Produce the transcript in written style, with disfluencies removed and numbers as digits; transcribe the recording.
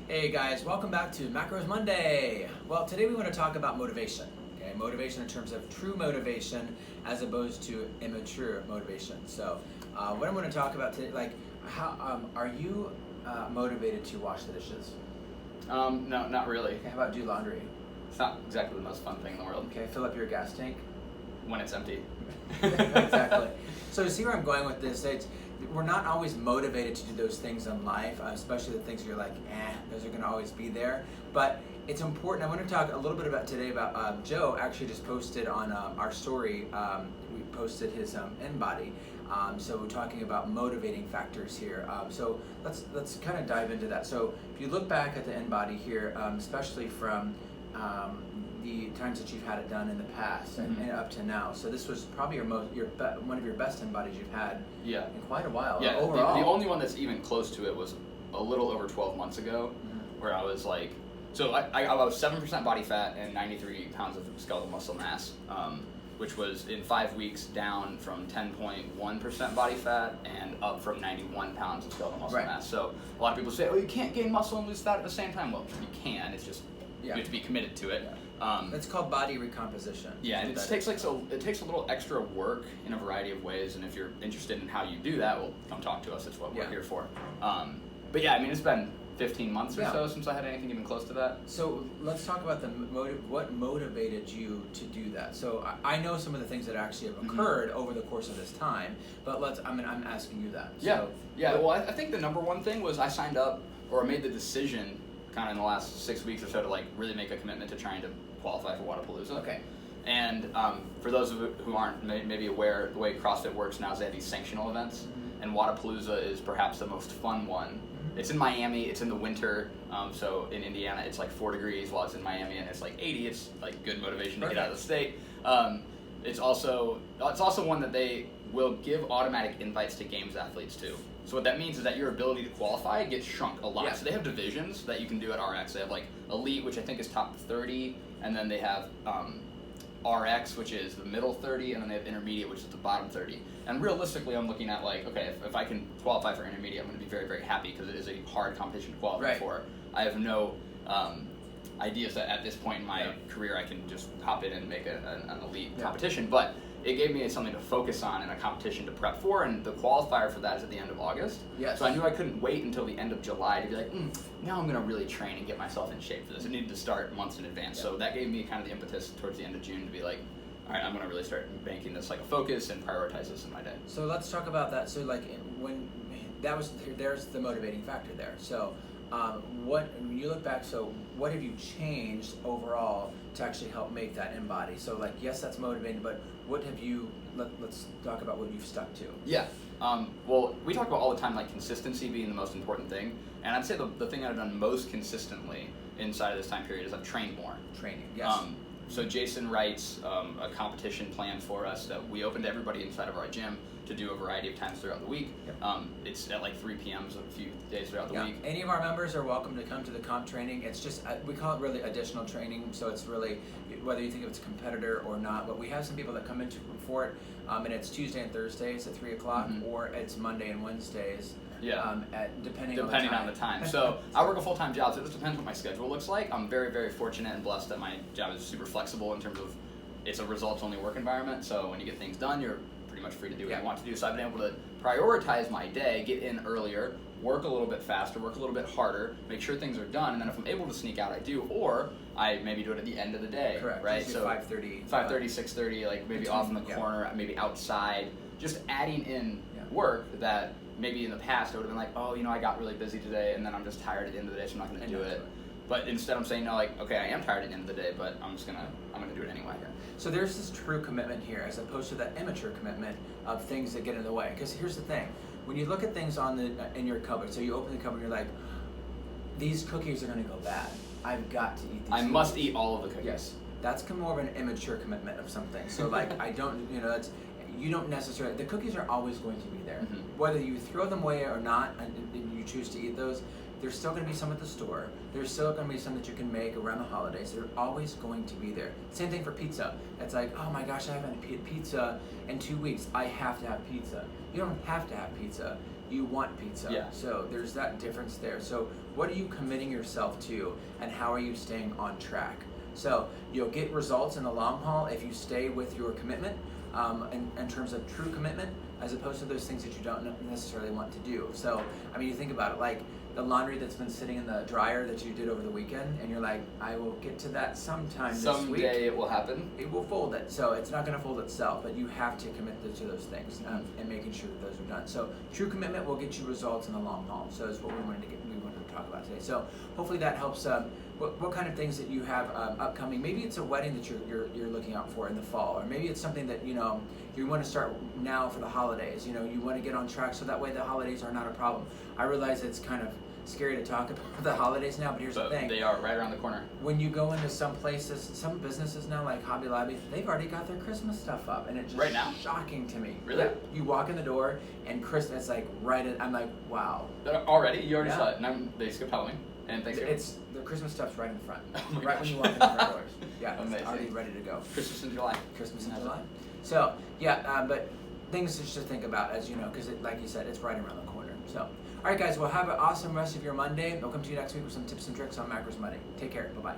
Hey guys, welcome back to Macros Monday. Well, today we want to talk about motivation. Okay, motivation in terms of true motivation as opposed to immature motivation. So, what I'm going to talk about today, like, how are you motivated to wash the dishes? No, not really. Okay, how about do laundry? It's not exactly the most fun thing in the world Okay, fill up your gas tank. when it's empty. Exactly. So, see where I'm going with this? We're not always motivated to do those things in life, especially the things you're like, those are going to always be there. But it's important. I want to talk a little bit about today about Joe actually just posted on our story. We posted his InBody. So we're talking about motivating factors here. So let's kind of dive into that. So if you look back at the InBody here, especially from the times that you've had it done in the past and up to now. So this was probably one of your best InBodies you've had in quite a while. Yeah, overall. the only one that's even close to it was a little over 12 months ago, where I was like, so I was 7% body fat and 93 pounds of skeletal muscle mass, which was in 5 weeks down from 10.1% body fat and up from 91 pounds of skeletal muscle mass. So a lot of people say, oh, you can't gain muscle and lose fat at the same time. Well, you can. It's just you have to be committed to it. Yeah. It's called body recomposition. Yeah, and it takes a little extra work in a variety of ways, and if you're interested in how you do that, well, come talk to us. It's what we're here for. But yeah, I mean, it's been 15 months or so since I had anything even close to that. So let's talk about what motivated you to do that. So I know some of the things that actually have occurred over the course of this time, but I'm asking you that. Well, I think the number one thing was I signed up or made the decision kind of in the last 6 weeks or so to like really make a commitment to trying to qualify for Wodapalooza. Okay. And for those of you who aren't maybe aware, the way CrossFit works now is they have these sanctional events, and Wodapalooza is perhaps the most fun one. It's in Miami. It's in the winter. So in Indiana, it's like 4 degrees, while it's in Miami and it's like 80. It's like good motivation to get out of the state. It's also one that they will give automatic invites to games athletes too. So what that means is that your ability to qualify gets shrunk a lot. Yeah. So they have divisions that you can do at RX. They have like Elite, which I think is top 30, and then they have RX, which is the middle 30, and then they have Intermediate, which is the bottom 30. And realistically, I'm looking at like, okay, if I can qualify for Intermediate, I'm going to be very, very happy because it is a hard competition to qualify for. I have no ideas that at this point in my career I can just hop in and make an elite competition, but it gave me something to focus on and a competition to prep for, and the qualifier for that is at the end of August. Yes. So I knew I couldn't wait until the end of July to be like, now I'm going to really train and get myself in shape for this. I needed to start months in advance. So that gave me kind of the impetus towards the end of June to be like, all right, I'm going to really start making this like a focus and prioritize this in my day. So let's talk about that. So like there's the motivating factor there. So when you look back, so what have you changed overall to actually help make that InBody? So like, yes, that's motivating, but what have you, let's talk about what you've stuck to. Yeah. Well, we talk about all the time like consistency being the most important thing, and I'd say the thing I've done most consistently inside of this time period is I've trained more. Training, yes. So Jason writes a competition plan for us that we open to everybody inside of our gym to do a variety of times throughout the week. It's at like 3 p.m. so a few days throughout the week. Any of our members are welcome to come to the comp training. It's just, we call it really additional training, so it's really, whether you think it's a competitor or not, but we have some people that come in for it, and it's Tuesday and Thursdays at 3 o'clock, or it's Monday and Wednesdays. Depending on the time. So I work a full-time job, so it just depends what my schedule looks like. I'm very, very fortunate and blessed that my job is super flexible in terms of it's a results-only work environment. So when you get things done, you're pretty much free to do what you want to do. So I've been able to prioritize my day, get in earlier, work a little bit faster, work a little bit harder, make sure things are done, and then if I'm able to sneak out, I do, or I maybe do it at the end of the day. Correct. Right? So 5:30, 6:30, like maybe off in the corner, maybe outside, just adding in work that maybe in the past I would have been like, oh, I got really busy today, and then I'm just tired at the end of the day, so I'm not going to do it. But instead I'm saying, no, like, okay, I am tired at the end of the day, but I'm going to do it anyway. So there's this true commitment here as opposed to that immature commitment of things that get in the way. Because here's the thing, when you look at things in your cupboard, so you open the cupboard and you're like, these cookies are going to go bad. I've got to eat these cookies. Must eat all of the cookies. Yes. That's more of an immature commitment of something. So like, you don't necessarily, the cookies are always going to be there. Whether you throw them away or not and you choose to eat those, there's still going to be some at the store. There's still going to be some that you can make around the holidays. They're always going to be there. Same thing for pizza. It's like, oh my gosh, I haven't had pizza in 2 weeks. I have to have pizza. You don't have to have pizza. you want pizza. Yeah. So there's that difference there. So what are you committing yourself to, and how are you staying on track? So you'll get results in the long haul if you stay with your commitment, in terms of true commitment, as opposed to those things that you don't necessarily want to do. So, I mean, you think about it, like the laundry that's been sitting in the dryer that you did over the weekend, and you're like, I will get to that sometime this week. Someday it will happen. It will fold it. So it's not going to fold itself, but you have to commit to those things, and making sure that those are done. So true commitment will get you results in the long haul. So that's what we wanted to talk about today. So hopefully that helps. What kind of things that you have upcoming? Maybe it's a wedding that you're looking out for in the fall, or maybe it's something that you want to start now for the holidays. You want to get on track so that way the holidays are not a problem. I realize it's kind of scary to talk about the holidays now, but here's the thing. They are right around the corner. When you go into some places, some businesses now, like Hobby Lobby, they've already got their Christmas stuff up, and it's just right now? Shocking to me. Really? Yeah. You walk in the door, and Christmas, like I'm like, wow. Already? You already Yeah. saw it, and they skipped Halloween and Thanksgiving. It's the Christmas stuff's right in front, Oh my right gosh. when you walk in the front doors. Yeah, Amazing. it's already ready to go. Christmas in July. Christmas in July. So yeah, but things just to think about, as you know, because like you said, it's right around the corner. So, all right, guys, well, have an awesome rest of your Monday. We'll come to you next week with some tips and tricks on macros money. Take care. Bye bye.